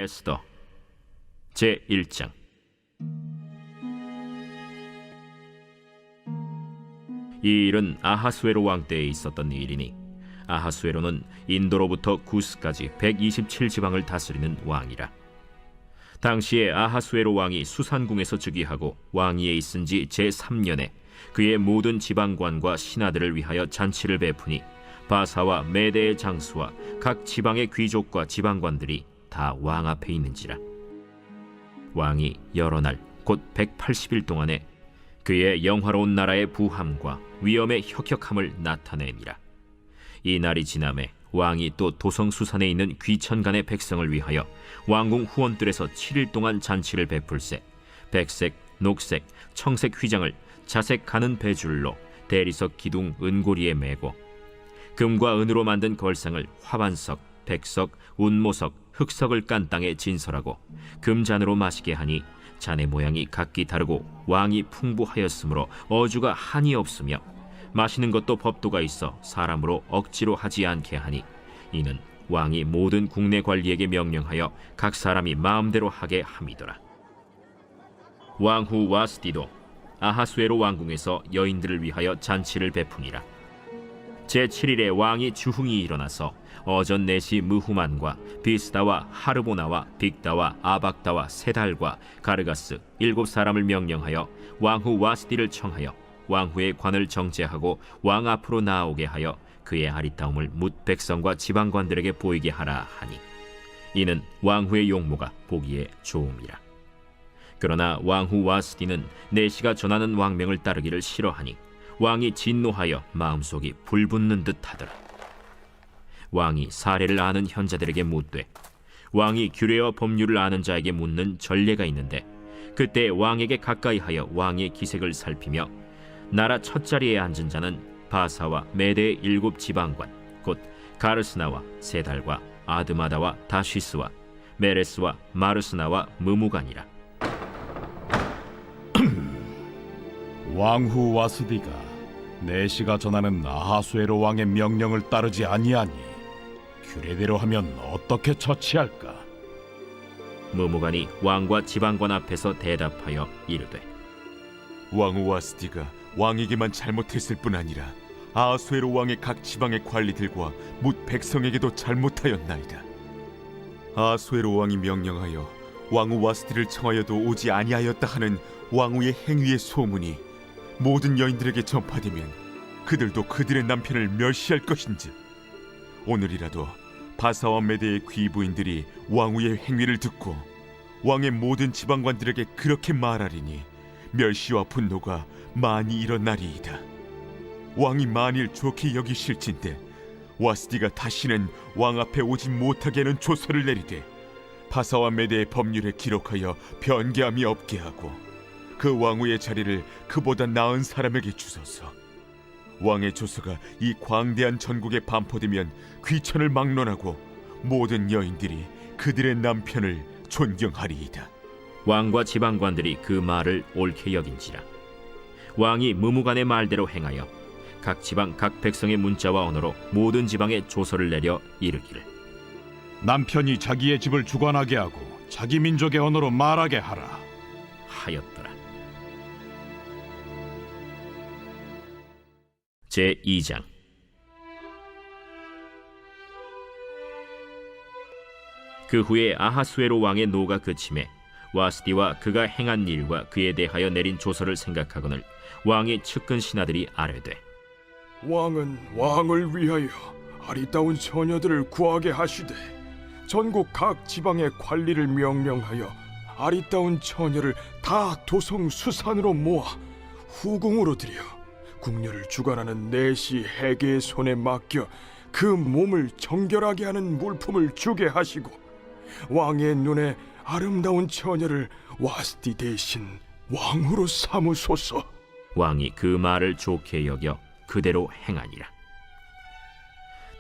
에스더 제1장. 이 일은 아하수에로 왕 때에 있었던 일이니 아하수에로는 인도로부터 구스까지 127지방을 다스리는 왕이라. 당시에 아하수에로 왕이 수산궁에서 즉위하고 왕위에 있은 지 제3년에 그의 모든 지방관과 신하들을 위하여 잔치를 베푸니 바사와 메대의 장수와 각 지방의 귀족과 지방관들이 다 왕 앞에 있는지라. 왕이 여러 날 곧 180일 동안에 그의 영화로운 나라의 부함과 위엄의 혁혁함을 나타내니라. 이 날이 지남에 왕이 또 도성수산에 있는 귀천간의 백성을 위하여 왕궁 후원들에서 7일 동안 잔치를 베풀세 백색, 녹색, 청색 휘장을 자색 가는 배줄로 대리석 기둥 은고리에 매고 금과 은으로 만든 걸상을 화반석, 백석, 운모석, 흑석을 깐 땅에 진설하고 금잔으로 마시게 하니 잔의 모양이 각기 다르고 왕이 풍부하였으므로 어주가 한이 없으며 마시는 것도 법도가 있어 사람으로 억지로 하지 않게 하니 이는 왕이 모든 국내 관리에게 명령하여 각 사람이 마음대로 하게 함이더라. 왕후 와스디도 아하수에로 왕궁에서 여인들을 위하여 잔치를 베푸니라. 제7일에 왕이 주흥이 일어나서 어전 내시 무후만과 비스다와 하르보나와 빅다와 아박다와 세달과 가르가스 7사람을 명령하여 왕후 와스디를 청하여 왕후의 관을 정제하고 왕 앞으로 나오게 하여 그의 아리따움을 뭇 백성과 지방관들에게 보이게 하라 하니 이는 왕후의 용모가 보기에 좋음이라. 그러나 왕후 와스디는 내시가 전하는 왕명을 따르기를 싫어하니 왕이 진노하여 마음속이 불붙는 듯 하더라. 왕이 사례를 아는 현자들에게 묻되 왕이 규례와 법률을 아는 자에게 묻는 전례가 있는데 그때 왕에게 가까이하여 왕의 기색을 살피며 나라 첫 자리에 앉은 자는 바사와 메대의 7지방관 곧 가르스나와 세달과 아드마다와 다시스와 메레스와 마르스나와 무무간이라. 왕후 와스디가 내시가 전하는 아하수에로 왕의 명령을 따르지 아니하니 규례대로 하면 어떻게 처치할까? 무무간이 왕과 지방관 앞에서 대답하여 이르되 왕후 와스디가 왕에게만 잘못했을 뿐 아니라 아하수에로 왕의 각 지방의 관리들과 뭇 백성에게도 잘못하였나이다. 아하수에로 왕이 명령하여 왕후 와스디를 청하여도 오지 아니하였다 하는 왕후의 행위의 소문이 모든 여인들에게 전파되면 그들도 그들의 남편을 멸시할 것인즉 오늘이라도 바사와 메대의 귀부인들이 왕후의 행위를 듣고 왕의 모든 지방관들에게 그렇게 말하리니 멸시와 분노가 많이 일어나리이다. 왕이 만일 좋게 여기실진대 와스디가 다시는 왕 앞에 오지 못하게 하는 조서를 내리되 바사와 메대의 법률에 기록하여 변개함이 없게 하고 그 왕후의 자리를 그보다 나은 사람에게 주소서. 왕의 조서가 이 광대한 전국에 반포되면 귀천을 막론하고 모든 여인들이 그들의 남편을 존경하리이다. 왕과 지방관들이 그 말을 옳게 여긴지라. 왕이 무무간의 말대로 행하여 각 지방 각 백성의 문자와 언어로 모든 지방에 조서를 내려 이르기를 남편이 자기의 집을 주관하게 하고 자기 민족의 언어로 말하게 하라 하였더라. 제2장. 그 후에 아하수에로 왕의 노가 그침에 와스디와 그가 행한 일과 그에 대하여 내린 조서를 생각하거늘 왕의 측근 신하들이 아뢰되 왕은 왕을 위하여 아리따운 처녀들을 구하게 하시되 전국 각 지방의 관리를 명령하여 아리따운 처녀를 다 도성 수산으로 모아 후궁으로 들여 궁녀를 주관하는 내시 해계의 손에 맡겨 그 몸을 정결하게 하는 물품을 주게 하시고 왕의 눈에 아름다운 처녀를 와스디 대신 왕후로 삼으소서. 왕이 그 말을 좋게 여겨 그대로 행하니라.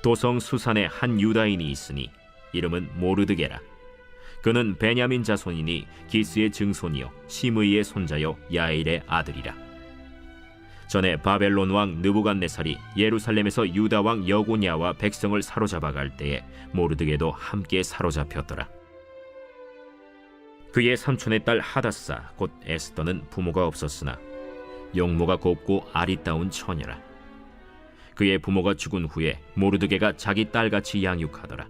도성 수산에 한 유다인이 있으니 이름은 모르드게라. 그는 베냐민 자손이니 기스의 증손이요 시므이의 손자요 야일의 아들이라. 전에 바벨론 왕 느부갓네살이 예루살렘에서 유다 왕 여고냐와 백성을 사로잡아 갈 때에 모르드게도 함께 사로잡혔더라. 그의 삼촌의 딸 하다사 곧 에스더는 부모가 없었으나 용모가 곱고 아리따운 처녀라. 그의 부모가 죽은 후에 모르드게가 자기 딸같이 양육하더라.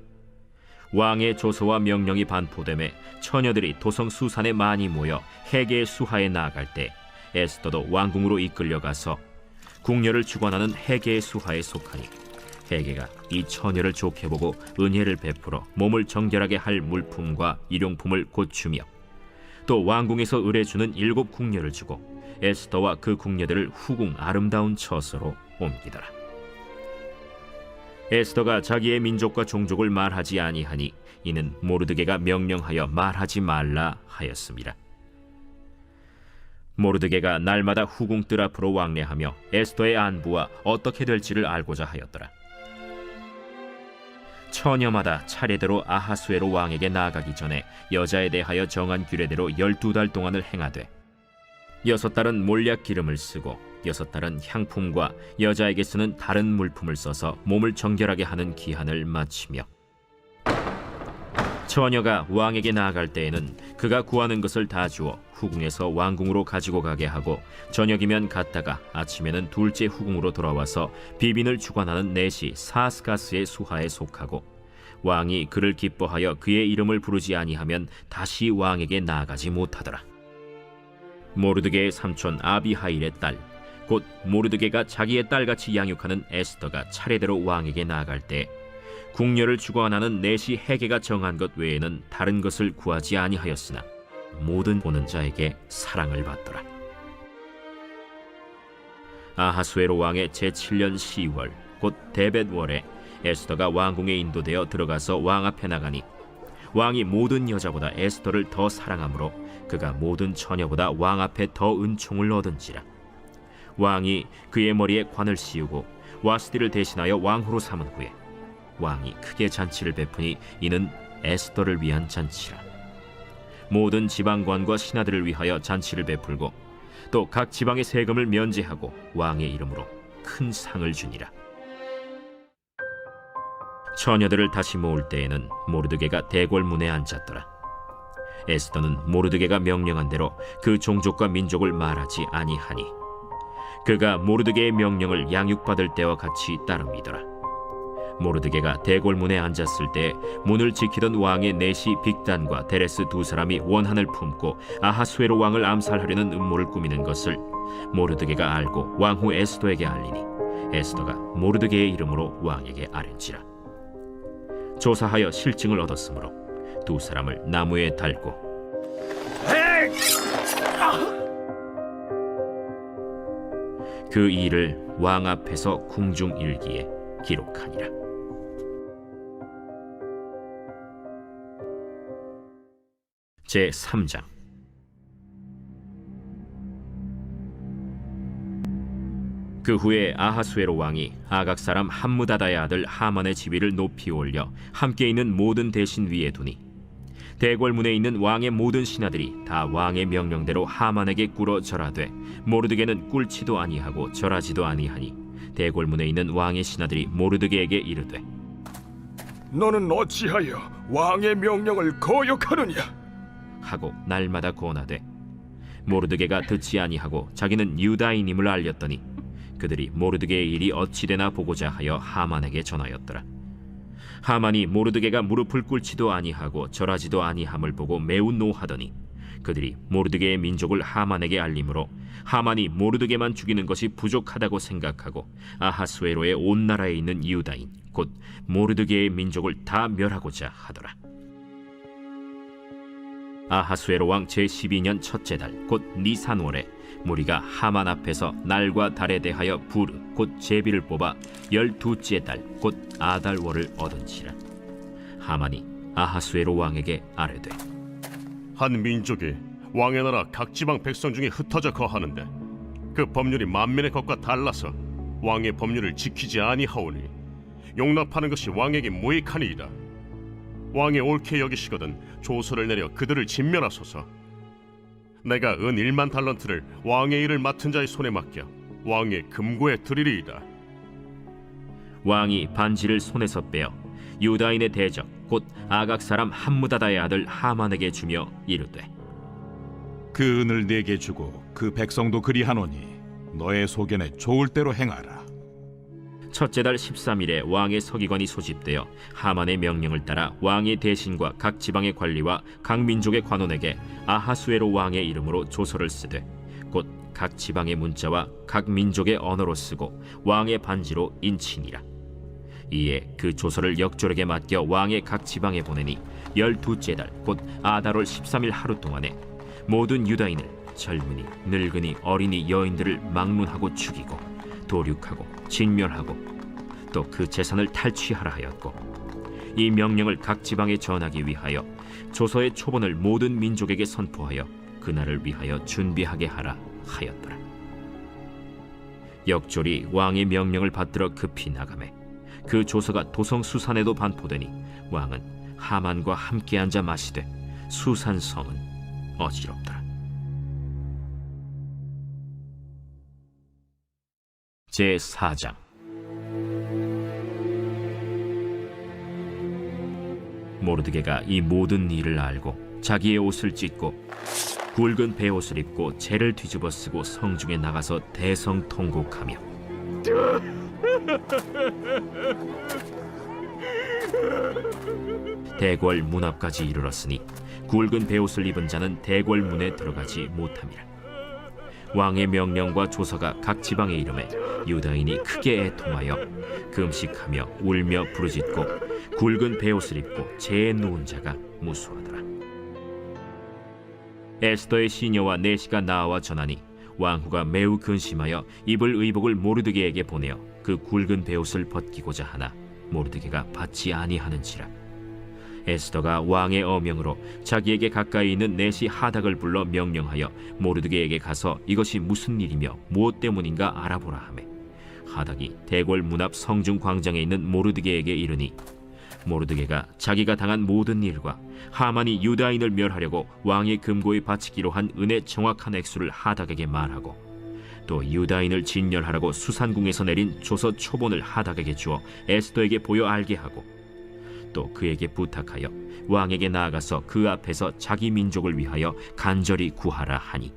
왕의 조서와 명령이 반포됨에 처녀들이 도성 수산에 많이 모여 헤게의 수하에 나아갈 때 에스더도 왕궁으로 이끌려가서 궁녀를 주관하는 헤게의 수하에 속하니 헤게가 이 처녀를 좋게 보고 은혜를 베풀어 몸을 정결하게 할 물품과 일용품을 고추며 또 왕궁에서 의뢰주는 7 궁녀를 주고 에스더와 그 궁녀들을 후궁 아름다운 처소로 옮기더라. 에스더가 자기의 민족과 종족을 말하지 아니하니 이는 모르드게가 명령하여 말하지 말라 하였습니다. 모르드게가 날마다 후궁 뜰 앞으로 왕래하며 에스더의 안부와 어떻게 될지를 알고자 하였더라. 처녀마다 차례대로 아하수에로 왕에게 나아가기 전에 여자에 대하여 정한 규례대로 12달 동안을 행하되 6달은 몰약 기름을 쓰고 6달은 향품과 여자에게 쓰는 다른 물품을 써서 몸을 정결하게 하는 기한을 마치며 처녀가 왕에게 나아갈 때에는 그가 구하는 것을 다 주어 후궁에서 왕궁으로 가지고 가게 하고 저녁이면 갔다가 아침에는 둘째 후궁으로 돌아와서 비빈을 주관하는 넷이 사스가스의 수하에 속하고 왕이 그를 기뻐하여 그의 이름을 부르지 아니하면 다시 왕에게 나아가지 못하더라. 모르드게의 삼촌 아비하일의 딸 곧 모르드게가 자기의 딸같이 양육하는 에스더가 차례대로 왕에게 나아갈 때 궁녀를 주관하는 넷이 헤게가 정한 것 외에는 다른 것을 구하지 아니하였으나 모든 보는 자에게 사랑을 받더라. 아하수에로 왕의 제7년 10월 곧 데벳월에 에스더가 왕궁에 인도되어 들어가서 왕 앞에 나가니 왕이 모든 여자보다 에스더를 더 사랑하므로 그가 모든 처녀보다 왕 앞에 더 은총을 얻은지라. 왕이 그의 머리에 관을 씌우고 와스디를 대신하여 왕후로 삼은 후에 왕이 크게 잔치를 베푸니 이는 에스더를 위한 잔치라. 모든 지방관과 신하들을 위하여 잔치를 베풀고 또 각 지방의 세금을 면제하고 왕의 이름으로 큰 상을 주니라. 처녀들을 다시 모을 때에는 모르드게가 대궐문에 앉았더라. 에스더는 모르드게가 명령한 대로 그 종족과 민족을 말하지 아니하니 그가 모르드게의 명령을 양육받을 때와 같이 따릅니더라. 모르드게가 대궐문에 앉았을 때 문을 지키던 왕의 넷이 빅단과 데레스 2 사람이 원한을 품고 아하수에로 왕을 암살하려는 음모를 꾸미는 것을 모르드게가 알고 왕후 에스더에게 알리니 에스더가 모르드게의 이름으로 왕에게 아뢰지라. 조사하여 실증을 얻었으므로 2 사람을 나무에 달고 그 일을 왕 앞에서 궁중일기에 기록하니라. 제3장. 그 후에 아하수에로 왕이 아각 사람 함무다다의 아들 하만의 지위를 높이 올려 함께 있는 모든 대신 위에 두니 대궐문에 있는 왕의 모든 신하들이 다 왕의 명령대로 하만에게 꿇어 절하되 모르드게는 꿇지도 아니하고 절하지도 아니하니 대궐문에 있는 왕의 신하들이 모르드게에게 이르되 너는 어찌하여 왕의 명령을 거역하느냐? 하고 날마다 권하되 모르드게가 듣지 아니하고 자기는 유다인임을 알렸더니 그들이 모르드게의 일이 어찌되나 보고자 하여 하만에게 전하였더라. 하만이 모르드게가 무릎을 꿇지도 아니하고 절하지도 아니함을 보고 매우 노하더니 그들이 모르드게의 민족을 하만에게 알림으로 하만이 모르드게만 죽이는 것이 부족하다고 생각하고 아하수에로의 온 나라에 있는 유다인 곧 모르드게의 민족을 다 멸하고자 하더라. 아하수에로 왕 제12년 첫째 달 곧 니산월에 무리가 하만 앞에서 날과 달에 대하여 부르 곧 제비를 뽑아 12째 달 곧 아달월을 얻은지라. 하만이 아하수에로 왕에게 아뢰되 한 민족이 왕의 나라 각 지방 백성 중에 흩어져 거하는데 그 법률이 만민의 것과 달라서 왕의 법률을 지키지 아니하오니 용납하는 것이 왕에게 무익하니이다. 왕이 옳게 여기시거든 조서를 내려 그들을 진멸하소서. 내가 은 1만 달란트를 왕의 일을 맡은 자의 손에 맡겨 왕의 금고에 드리리이다. 왕이 반지를 손에서 빼어 유다인의 대적 곧 아각 사람 함무다다의 아들 하만에게 주며 이르되 그 은을 네게 주고 그 백성도 그리하노니 너의 소견에 좋을 대로 행하라. 첫째 달 13일에 왕의 서기관이 소집되어 하만의 명령을 따라 왕의 대신과 각 지방의 관리와 각 민족의 관원에게 아하수에로 왕의 이름으로 조서를 쓰되 곧 각 지방의 문자와 각 민족의 언어로 쓰고 왕의 반지로 인치니라. 이에 그 조서를 역졸에게 맡겨 왕의 각 지방에 보내니 12째 달 곧 아달월 13일 하루 동안에 모든 유다인을 젊은이 늙은이 어린이 여인들을 막론하고 죽이고 도륙하고 진멸하고 또 그 재산을 탈취하라 하였고 이 명령을 각 지방에 전하기 위하여 조서의 초본을 모든 민족에게 선포하여 그날을 위하여 준비하게 하라 하였더라. 역졸이 왕의 명령을 받들어 급히 나가매 그 조서가 도성 수산에도 반포되니 왕은 하만과 함께 앉아 마시되 수산 성은 어지럽더라. 제4장. 모르드게가 이 모든 일을 알고 자기의 옷을 찢고 굵은 베옷을 입고 재를 뒤집어 쓰고 성중에 나가서 대성통곡하며 대궐 문 앞까지 이르렀으니 굵은 베옷을 입은 자는 대궐 문에 들어가지 못함이라. 왕의 명령과 조서가 각 지방에 이름에 유다인이 크게 애통하여 금식하며 울며 부르짖고 굵은 베옷을 입고 재에 누운 자가 무수하더라. 에스더의 시녀와 내시가 나와 전하니 왕후가 매우 근심하여 입을 의복을 모르드게에게 보내어 그 굵은 베옷을 벗기고자 하나 모르드게가 받지 아니하는지라. 에스더가 왕의 어명으로 자기에게 가까이 있는 내시 하닥을 불러 명령하여 모르드게에게 가서 이것이 무슨 일이며 무엇 때문인가 알아보라 하매 하닥이 대궐 문 앞 성중 광장에 있는 모르드게에게 이르니 모르드게가 자기가 당한 모든 일과 하만이 유다인을 멸하려고 왕의 금고에 바치기로 한 은의 정확한 액수를 하닥에게 말하고 또 유다인을 진멸하라고 수산궁에서 내린 조서 초본을 하닥에게 주어 에스더에게 보여 알게 하고 또 그에게 부탁하여 왕에게 나아가서 그 앞에서 자기 민족을 위하여 간절히 구하라 하니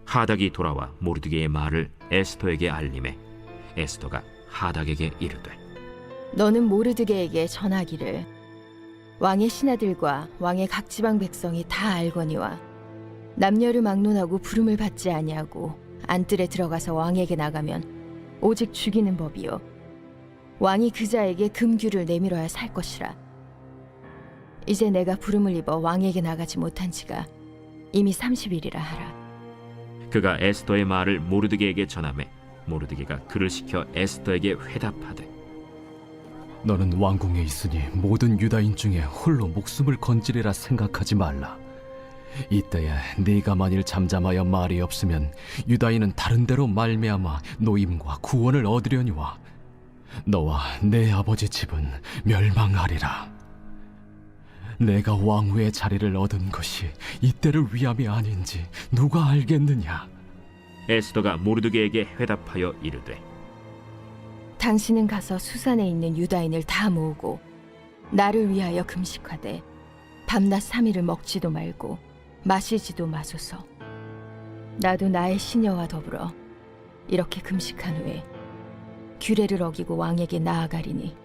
하닥이 돌아와 모르드게의 말을 에스더에게 알림해 에스더가 하닥에게 이르되 너는 모르드게에게 전하기를 왕의 신하들과 왕의 각 지방 백성이 다 알거니와 남녀를 막론하고 부름을 받지 아니하고 안뜰에 들어가서 왕에게 나가면 오직 죽이는 법이요 왕이 그 자에게 금규를 내밀어야 살 것이라. 이제 내가 부름을 입어 왕에게 나가지 못한 지가 이미 30일이라 하라. 그가 에스더의 말을 모르드게에게 전하매 모르드게가 그를 시켜 에스더에게 회답하되 너는 왕궁에 있으니 모든 유다인 중에 홀로 목숨을 건지리라 생각하지 말라. 이때에 네가 만일 잠잠하여 말이 없으면 유다인은 다른 데로 말미암아 노임과 구원을 얻으려니와 너와 내 아버지 집은 멸망하리라. 내가 왕후의 자리를 얻은 것이 이때를 위함이 아닌지 누가 알겠느냐. 에스더가 모르드게에게 회답하여 이르되 당신은 가서 수산에 있는 유다인을 다 모으고 나를 위하여 금식하되 밤낮 3일을 먹지도 말고 마시지도 마소서. 나도 나의 시녀와 더불어 이렇게 금식한 후에 규례를 어기고 왕에게 나아가리니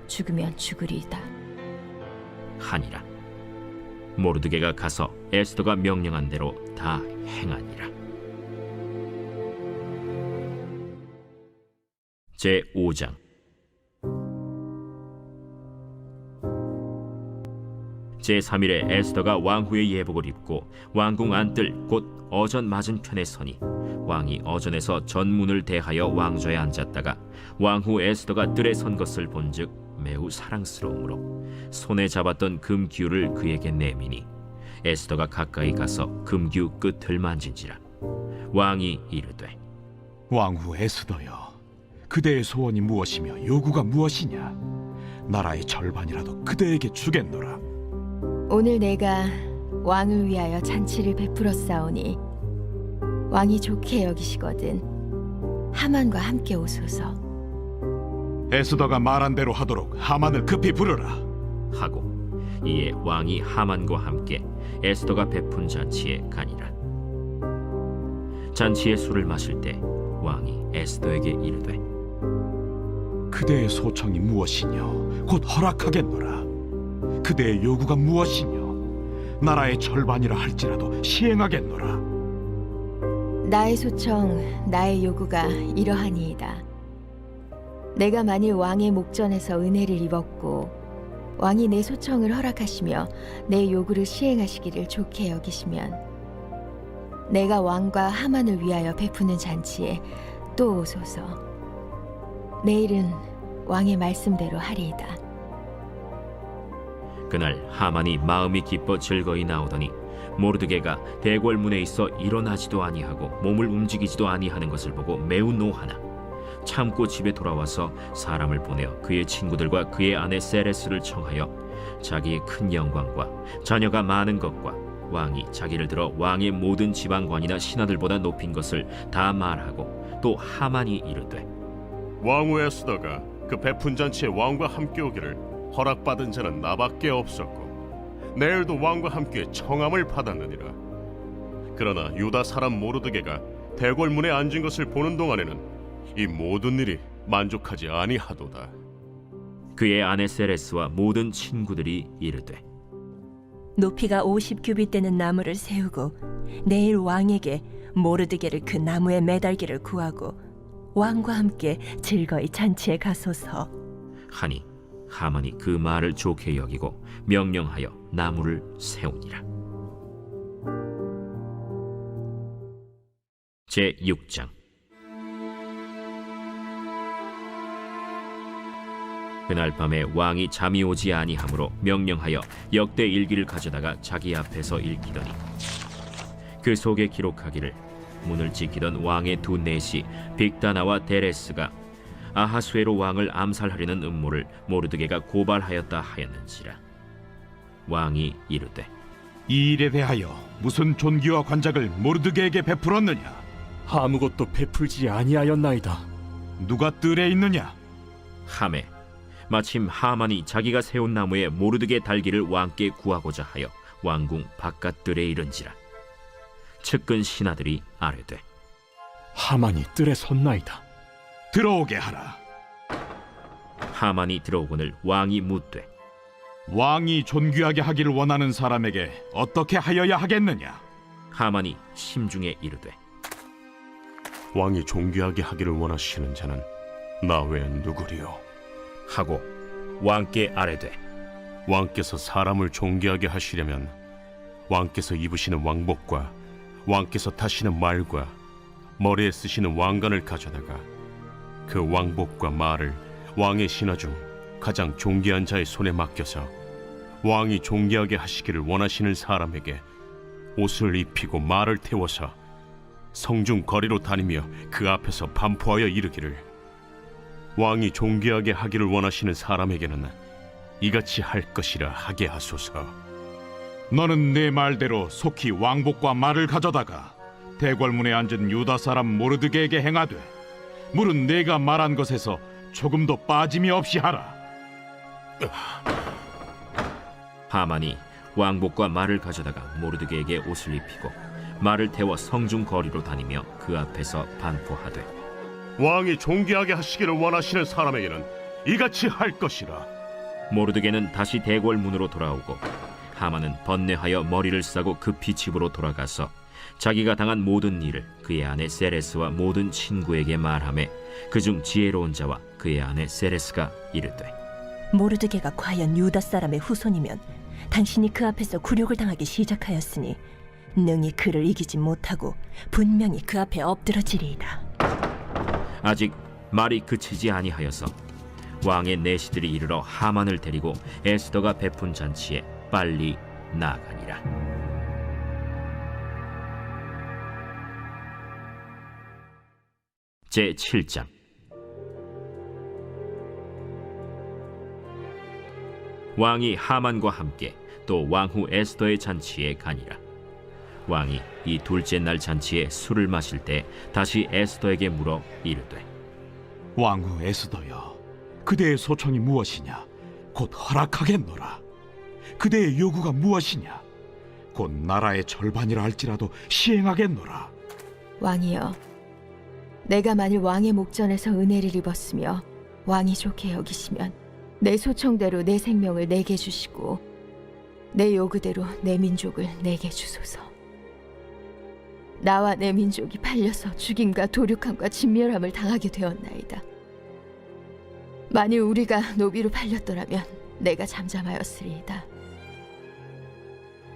죽으면 죽으리이다 하니라. 모르드게가 가서 에스더가 명령한 대로 다 행하니라. 제5장. 제3일에 에스더가 왕후의 예복을 입고 왕궁 안뜰 곧 어전 맞은편에 서니 왕이 어전에서 전문을 대하여 왕좌에 앉았다가 왕후 에스더가 뜰에 선 것을 본즉 매우 사랑스러우므로 손에 잡았던 금규를 그에게 내미니 에스더가 가까이 가서 금규 끝을 만진지라. 왕이 이르되 왕후 에스더여, 그대의 소원이 무엇이며 요구가 무엇이냐? 나라의 절반이라도 그대에게 주겠노라. 오늘 내가 왕을 위하여 잔치를 베풀었사오니 왕이 좋게 여기시거든 하만과 함께 오소서. 에스더가 말한 대로 하도록 하만을 급히 부르라. 하고 이에 왕이 하만과 함께 에스더가 베푼 잔치에 가니라. 잔치의 술을 마실 때 왕이 에스더에게 이르되 그대의 소청이 무엇이냐 곧 허락하겠노라. 그대의 요구가 무엇이냐 나라의 절반이라 할지라도 시행하겠노라. 나의 소청, 나의 요구가 이러하니이다. 내가 만일 왕의 목전에서 은혜를 입었고 왕이 내 소청을 허락하시며 내 요구를 시행하시기를 좋게 여기시면 내가 왕과 하만을 위하여 베푸는 잔치에 또 오소서. 내일은 왕의 말씀대로 하리이다. 그날 하만이 마음이 기뻐 즐거이 나오더니 모르드게가 대궐문에 있어 일어나지도 아니하고 몸을 움직이지도 아니하는 것을 보고 매우 노하나 참고 집에 돌아와서 사람을 보내어 그의 친구들과 그의 아내 세레스를 청하여 자기의 큰 영광과 자녀가 많은 것과 왕이 자기를 들어 왕의 모든 지방관이나 신하들보다 높인 것을 다 말하고 또 하만이 이르되 왕후 에스더가 그 베푼 잔치에 왕과 함께 오기를 허락받은 자는 나밖에 없었고 내일도 왕과 함께 청함을 받았느니라. 그러나 유다 사람 모르드게가 대궐문에 앉은 것을 보는 동안에는 이 모든 일이 만족하지 아니하도다. 그의 아내 세레스와 모든 친구들이 이르되 높이가 50규빗 되는 나무를 세우고 내일 왕에게 모르드게를 그 나무에 매달기를 구하고 왕과 함께 즐거이 잔치에 가소서 하니 하만이 그 말을 좋게 여기고 명령하여 나무를 세우니라. 제6장. 그날 밤에 왕이 잠이 오지 아니하므로 명령하여 역대 일기를 가져다가 자기 앞에서 읽히더니 그 속에 기록하기를 문을 지키던 왕의 두 내시 빅다나와 데레스가 아하수에로 왕을 암살하려는 음모를 모르드게가 고발하였다 하였는지라. 왕이 이르되 이 일에 대하여 무슨 존귀와 관작을 모르드게에게 베풀었느냐? 아무것도 베풀지 아니하였나이다. 누가 뜰에 있느냐? 하매 마침 하만이 자기가 세운 나무에 모르드게 달기를 왕께 구하고자 하여 왕궁 바깥들에 이른지라. 측근 신하들이 아뢰되 하만이 뜰에 섰나이다. 들어오게 하라. 하만이 들어오거늘 왕이 묻되 왕이 존귀하게 하기를 원하는 사람에게 어떻게 하여야 하겠느냐? 하만이 심중에 이르되 왕이 존귀하게 하기를 원하시는 자는 나 외엔 누구리요? 하고 왕께 아뢰되 왕께서 사람을 존귀하게 하시려면 왕께서 입으시는 왕복과 왕께서 타시는 말과 머리에 쓰시는 왕관을 가져다가 그 왕복과 말을 왕의 신하 중 가장 존귀한 자의 손에 맡겨서 왕이 존귀하게 하시기를 원하시는 사람에게 옷을 입히고 말을 태워서 성중 거리로 다니며 그 앞에서 반포하여 이르기를 왕이 존귀하게 하기를 원하시는 사람에게는 이같이 할 것이라 하게 하소서. 너는 내 말대로 속히 왕복과 말을 가져다가 대궐문에 앉은 유다 사람 모르드게에게 행하되 물은 내가 말한 것에서 조금도 빠짐이 없이 하라. 하만이 왕복과 말을 가져다가 모르드게에게 옷을 입히고 말을 태워 성중 거리로 다니며 그 앞에서 반포하되 왕이 존귀하게 하시기를 원하시는 사람에게는 이같이 할 것이라. 모르드게는 다시 대궐 문으로 돌아오고 하만은 번뇌하여 머리를 싸고 급히 집으로 돌아가서 자기가 당한 모든 일을 그의 아내 세레스와 모든 친구에게 말하며 그중 지혜로운 자와 그의 아내 세레스가 이르되 모르드게가 과연 유다 사람의 후손이면 당신이 그 앞에서 굴욕을 당하기 시작하였으니 능히 그를 이기지 못하고 분명히 그 앞에 엎드러지리이다. 아직 말이 그치지 아니하여서 왕의 내시들이 이르러 하만을 데리고 에스더가 베푼 잔치에 빨리 나아가니라. 제7장. 왕이 하만과 함께 또 왕후 에스더의 잔치에 가니라. 왕이 이 둘째 날 잔치에 술을 마실 때 다시 에스더에게 물어 이르되 왕후 에스더여, 그대의 소청이 무엇이냐? 곧 허락하겠노라. 그대의 요구가 무엇이냐? 곧 나라의 절반이라 할지라도 시행하겠노라. 왕이여, 내가 만일 왕의 목전에서 은혜를 입었으며 왕이 좋게 여기시면 내 소청대로 내 생명을 내게 주시고 내 요구대로 내 민족을 내게 주소서. 나와 내 민족이 팔려서 죽임과 도륙함과 진멸함을 당하게 되었나이다. 만일 우리가 노비로 팔렸더라면 내가 잠잠하였으리이다.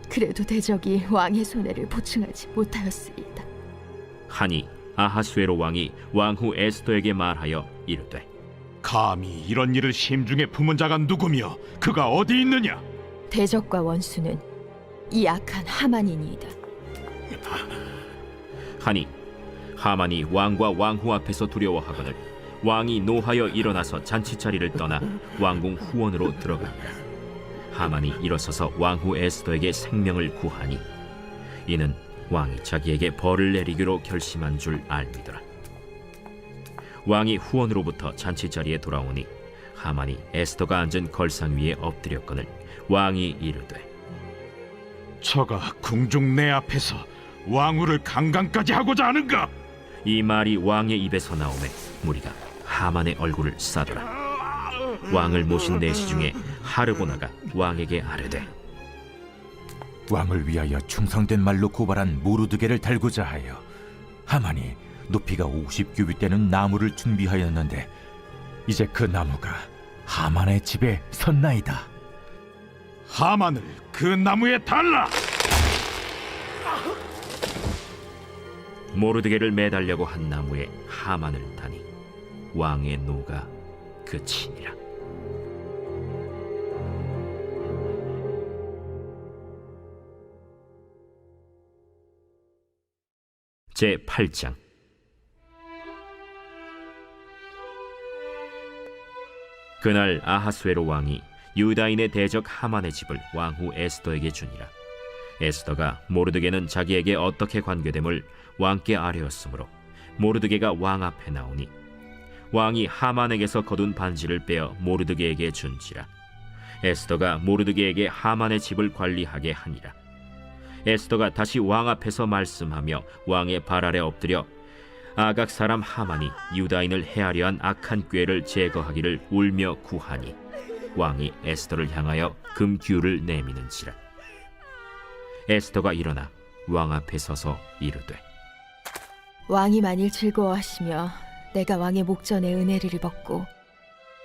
그래도 대적이 왕의 손해를 보충하지 못하였으리이다. 하니 아하수에로 왕이 왕후 에스더에게 말하여 이르되 감히 이런 일을 심중에 품은 자가 누구며 그가 어디 있느냐? 대적과 원수는 이 악한 하만이니이다. 하니 하만이 왕과 왕후 앞에서 두려워하거늘 왕이 노하여 일어나서 잔치자리를 떠나 왕궁 후원으로 들어가니라. 하만이 일어서서 왕후 에스더에게 생명을 구하니 이는 왕이 자기에게 벌을 내리기로 결심한 줄 알미더라. 왕이 후원으로부터 잔치자리에 돌아오니 하만이 에스더가 앉은 걸상 위에 엎드렸거늘 왕이 이르되 저가 궁중 내 앞에서 왕후를 강간까지 하고자 하는가? 이 말이 왕의 입에서 나오매 무리가 하만의 얼굴을 싸더라. 왕을 모신 내시 중에 하르보나가 왕에게 아뢰되 왕을 위하여 충성된 말로 고발한 모르드게를 달고자 하여 하만이 높이가 50규빗 되는 나무를 준비하였는데 이제 그 나무가 하만의 집에 섰나이다. 하만을 그 나무에 달라! 모르드게를 매달려고 한 나무에 하만을 다니 왕의 노가 그치니라. 제 8장. 그날 아하수에로 왕이 유다인의 대적 하만의 집을 왕후 에스더에게 주니라. 에스더가 모르드게는 자기에게 어떻게 관계됨을 왕께 아뢰었으므로 모르드게가 왕 앞에 나오니 왕이 하만에게서 거둔 반지를 빼어 모르드게에게 준지라. 에스더가 모르드게에게 하만의 집을 관리하게 하니라. 에스더가 다시 왕 앞에서 말씀하며 왕의 발 아래 엎드려 아각 사람 하만이 유다인을 해하려 한 악한 꾀를 제거하기를 울며 구하니 왕이 에스더를 향하여 금규를 내미는지라. 에스더가 일어나 왕 앞에 서서 이르되 왕이 만일 즐거워하시며 내가 왕의 목전에 은혜를 입었고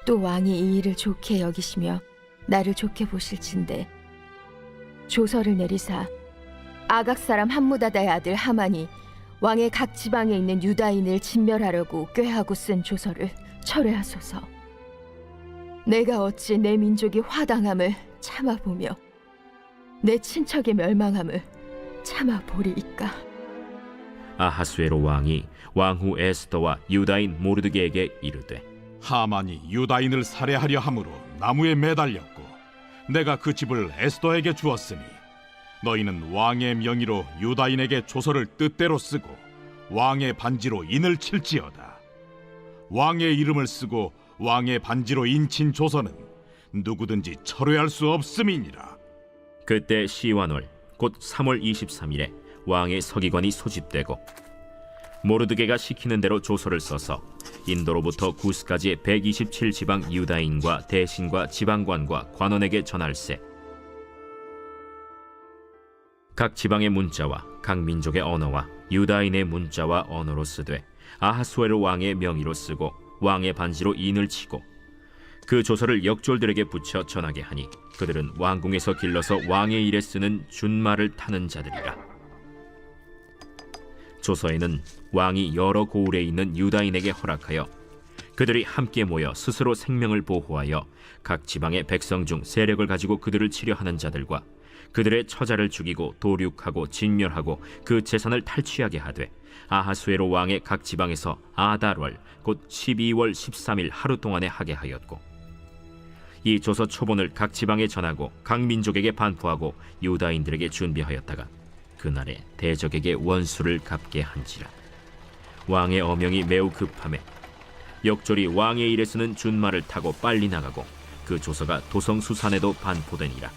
또 왕이 이 일을 좋게 여기시며 나를 좋게 보실진대 조서를 내리사 아각 사람 함무다다의 아들 하만이 왕의 각 지방에 있는 유다인을 진멸하려고 꾀하고 쓴 조서를 철회하소서. 내가 어찌 내 민족이 화당함을 참아보며 내 친척의 멸망함을 참아보리이까. 아하수에로 왕이 왕후 에스더와 유다인 모르드게에게 이르되 하만이 유다인을 살해하려 함으로 나무에 매달렸고 내가 그 집을 에스더에게 주었으니 너희는 왕의 명의로 유다인에게 조서를 뜻대로 쓰고 왕의 반지로 인을 칠지어다. 왕의 이름을 쓰고 왕의 반지로 인친 조서는 누구든지 철회할 수 없음이니라. 그때 시완월 곧 3월 23일에 왕의 서기관이 소집되고 모르드게가 시키는 대로 조서를 써서 인도로부터 구스까지 127지방 유다인과 대신과 지방관과 관원에게 전할세. 각 지방의 문자와 각 민족의 언어와 유다인의 문자와 언어로 쓰되 아하수에로 왕의 명의로 쓰고 왕의 반지로 인을 치고 그 조서를 역졸들에게 붙여 전하게 하니 그들은 왕궁에서 길러서 왕의 일에 쓰는 준말을 타는 자들이라. 조서에는 왕이 여러 고을에 있는 유다인에게 허락하여 그들이 함께 모여 스스로 생명을 보호하여 각 지방의 백성 중 세력을 가지고 그들을 치려하는 자들과 그들의 처자를 죽이고 도륙하고 진멸하고 그 재산을 탈취하게 하되 아하수에로 왕의 각 지방에서 아달월 곧 12월 13일 하루 동안에 하게 하였고 이 조서 초본을 각 지방에 전하고 각 민족에게 반포하고 유다인들에게 준비하였다가 그날에 대적에게 원수를 갚게 한지라. 왕의 어명이 매우 급함에 역졸이 왕의 일에 쓰는 준말을 타고 빨리 나가고 그 조서가 도성수산에도 반포되니라.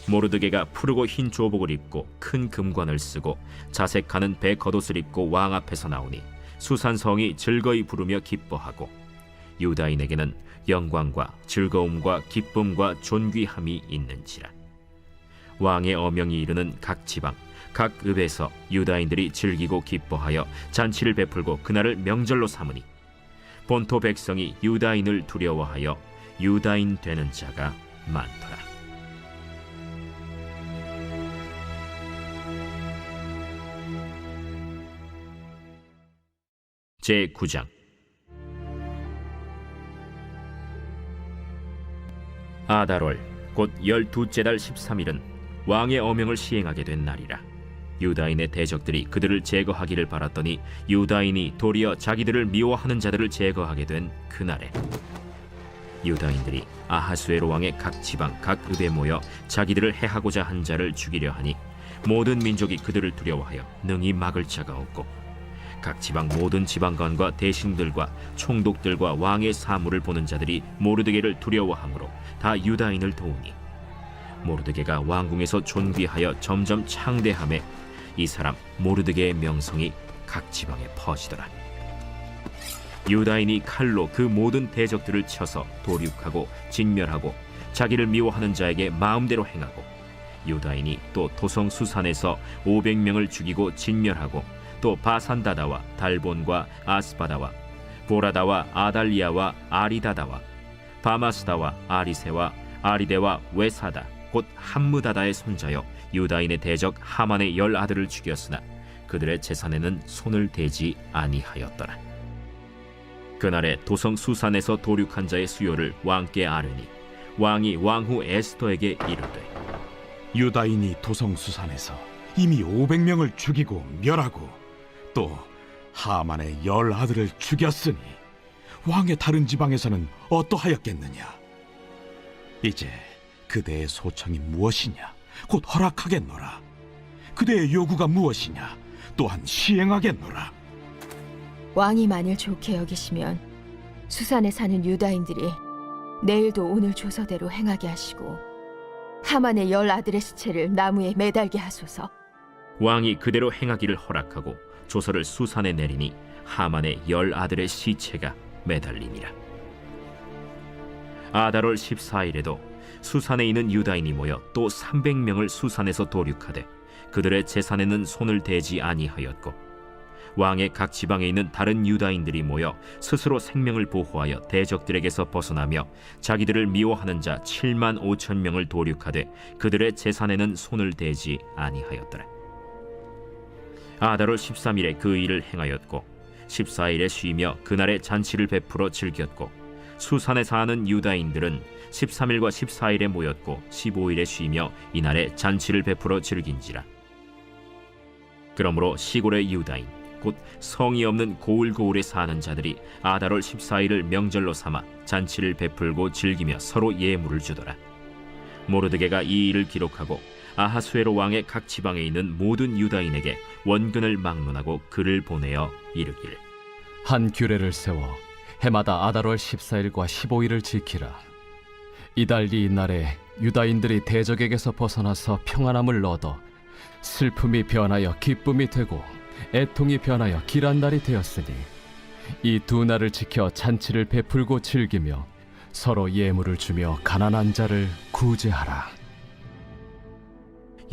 모르드게가 푸르고 흰 조복을 입고 큰 금관을 쓰고 자색하는 배 겉옷을 입고 왕 앞에서 나오니 수산성이 즐거이 부르며 기뻐하고 유다인에게는 영광과 즐거움과 기쁨과 존귀함이 있는지라. 왕의 어명이 이르는 각 지방 각 읍에서 유다인들이 즐기고 기뻐하여 잔치를 베풀고 그날을 명절로 삼으니 본토 백성이 유다인을 두려워하여 유다인 되는 자가 많더라. 제9장. 아달월 곧 12째 달 13일은 왕의 어명을 시행하게 된 날이라. 유다인의 대적들이 그들을 제거하기를 바랐더니 유다인이 도리어 자기들을 미워하는 자들을 제거하게 된 그날에 유다인들이 아하수에로 왕의 각 지방 각 읍에 모여 자기들을 해하고자 한 자를 죽이려 하니 모든 민족이 그들을 두려워하여 능히 막을 자가 없고 각 지방 모든 지방관과 대신들과 총독들과 왕의 사물을 보는 자들이 모르드게를 두려워하므로 다 유다인을 도우니 모르드게가 왕궁에서 존귀하여 점점 창대함에 이 사람 모르드게의 명성이 각 지방에 퍼지더라. 유다인이 칼로 그 모든 대적들을 쳐서 도륙하고 진멸하고 자기를 미워하는 자에게 마음대로 행하고 유다인이 또 도성 수산에서 500명을 죽이고 진멸하고 또 바산다다와 달본과 아스바다와 보라다와 아달리아와 아리다다와 바마스다와 아리세와 아리데와 외사다 곧 함무다다의 손자여 유다인의 대적 하만의 10아들을 죽였으나 그들의 재산에는 손을 대지 아니하였더라. 그날에 도성 수산에서 도륙한 자의 수요를 왕께 아뢰니 왕이 왕후 에스더에게 이르되 유다인이 도성수산에서 이미 500명을 죽이고 멸하고 또 하만의 10아들을 죽였으니 왕의 다른 지방에서는 어떠하였겠느냐? 이제 그대의 소청이 무엇이냐? 곧 허락하겠노라. 그대의 요구가 무엇이냐? 또한 시행하겠노라. 왕이 만일 좋게 여기시면 수산에 사는 유다인들이 내일도 오늘 조서대로 행하게 하시고 하만의 10아들의 시체를 나무에 매달게 하소서. 왕이 그대로 행하기를 허락하고 조서를 수산에 내리니 하만의 10아들의 시체가 매달리니라. 아달월 14일에도 수산에 있는 유다인이 모여 또 300명을 수산에서 도륙하되 그들의 재산에는 손을 대지 아니하였고 왕의 각 지방에 있는 다른 유다인들이 모여 스스로 생명을 보호하여 대적들에게서 벗어나며 자기들을 미워하는 자 7만 5천 명을 도륙하되 그들의 재산에는 손을 대지 아니하였더라. 아달월 13일에 그 일을 행하였고 14일에 쉬며 그날에 잔치를 베풀어 즐겼고 수산에 사는 유다인들은 13일과 14일에 모였고 15일에 쉬며 이날에 잔치를 베풀어 즐긴지라. 그러므로 시골의 유다인 곧 성이 없는 고을고을에 사는 자들이 아달월 14일을 명절로 삼아 잔치를 베풀고 즐기며 서로 예물을 주더라. 모르드게가 이 일을 기록하고 아하수에로 왕의 각 지방에 있는 모든 유다인에게 원근을 막론하고 글을 보내어 이르기를 한 규례를 세워 해마다 아달월 14일과 15일을 지키라. 이달리 이날에 유다인들이 대적에게서 벗어나서 평안함을 얻어 슬픔이 변하여 기쁨이 되고 애통이 변하여 길한 날이 되었으니 이 두 날을 지켜 잔치를 베풀고 즐기며 서로 예물을 주며 가난한 자를 구제하라.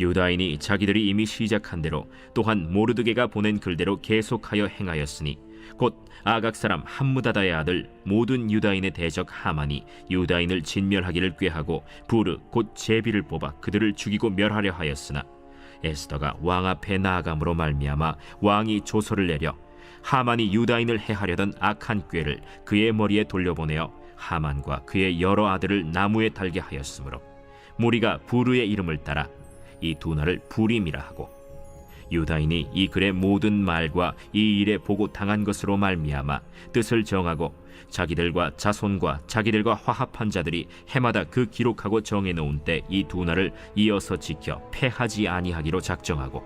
유다인이 자기들이 이미 시작한 대로 또한 모르드게가 보낸 글대로 계속하여 행하였으니 곧 아각 사람 함무다다의 아들 모든 유다인의 대적 하만이 유다인을 진멸하기를 꾀하고 부르 곧 제비를 뽑아 그들을 죽이고 멸하려 하였으나 에스더가 왕 앞에 나아감으로 말미암아 왕이 조서를 내려 하만이 유다인을 해하려던 악한 꾀를 그의 머리에 돌려보내어 하만과 그의 여러 아들을 나무에 달게 하였으므로 무리가 부르의 이름을 따라 이 두 날을 부림이라 하고 유다인이 이 글의 모든 말과 이 일에 보고 당한 것으로 말미암아 뜻을 정하고 자기들과 자손과 자기들과 화합한 자들이 해마다 그 기록하고 정해놓은 때 이 두 날을 이어서 지켜 패하지 아니하기로 작정하고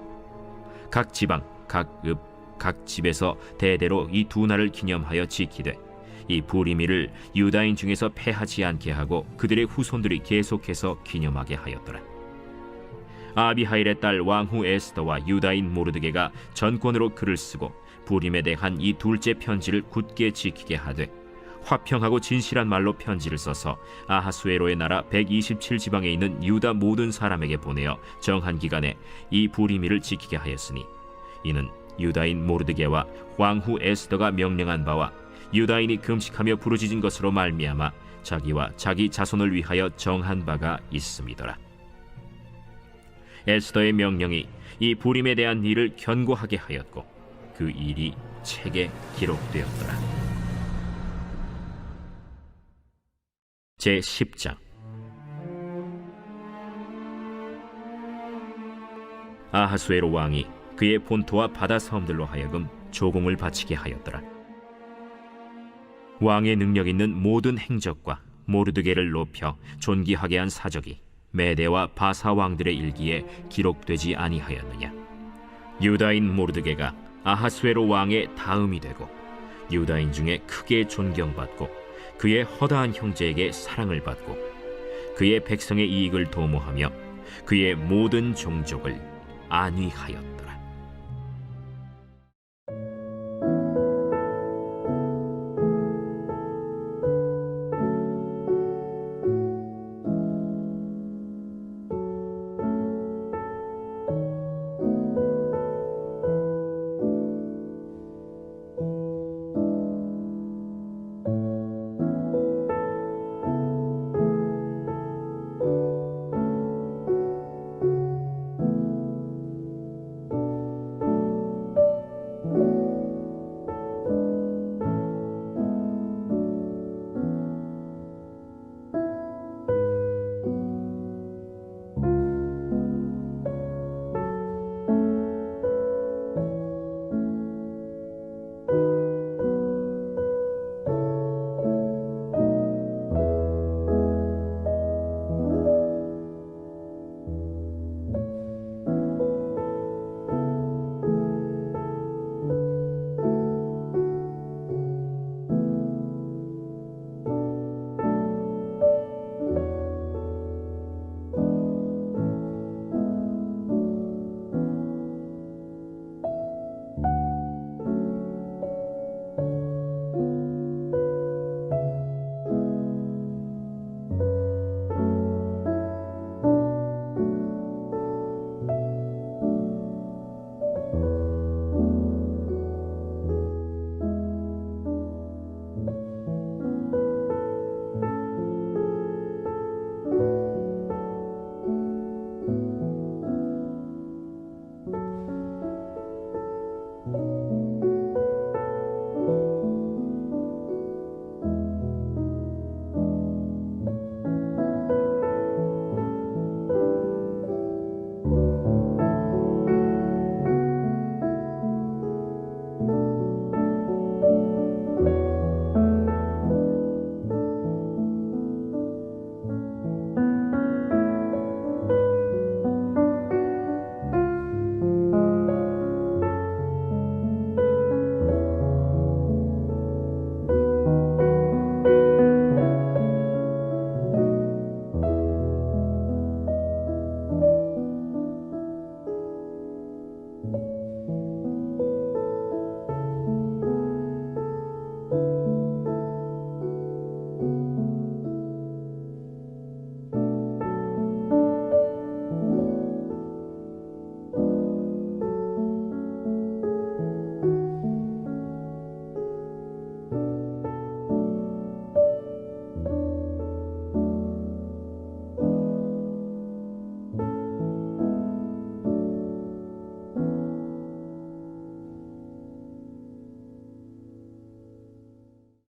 각 지방 각 읍 각 집에서 대대로 이 두 날을 기념하여 지키되 이 부리미를 유다인 중에서 패하지 않게 하고 그들의 후손들이 계속해서 기념하게 하였더라. 아비하일의 딸 왕후 에스더와 유다인 모르드게가 전권으로 글을 쓰고 부림에 대한 이 둘째 편지를 굳게 지키게 하되 화평하고 진실한 말로 편지를 써서 아하수에로의 나라 127지방에 있는 유다 모든 사람에게 보내어 정한 기간에 이 부리미를 지키게 하였으니 이는 유다인 모르드게와 왕후 에스더가 명령한 바와 유다인이 금식하며 부르짖은 것으로 말미암아 자기와 자기 자손을 위하여 정한 바가 있음이더라. 에스더의 명령이 이 부림에 대한 일을 견고하게 하였고 그 일이 책에 기록되었더라. 제10장. 아하수에로 왕이 그의 본토와 바다 섬들로 하여금 조공을 바치게 하였더라. 왕의 능력 있는 모든 행적과 모르드게를 높여 존귀하게 한 사적이 메대와 바사 왕들의 일기에 기록되지 아니하였느냐. 유다인 모르드게가 아하수에로 왕의 다음이 되고 유다인 중에 크게 존경받고 그의 허다한 형제에게 사랑을 받고 그의 백성의 이익을 도모하며 그의 모든 종족을 안위하였더라.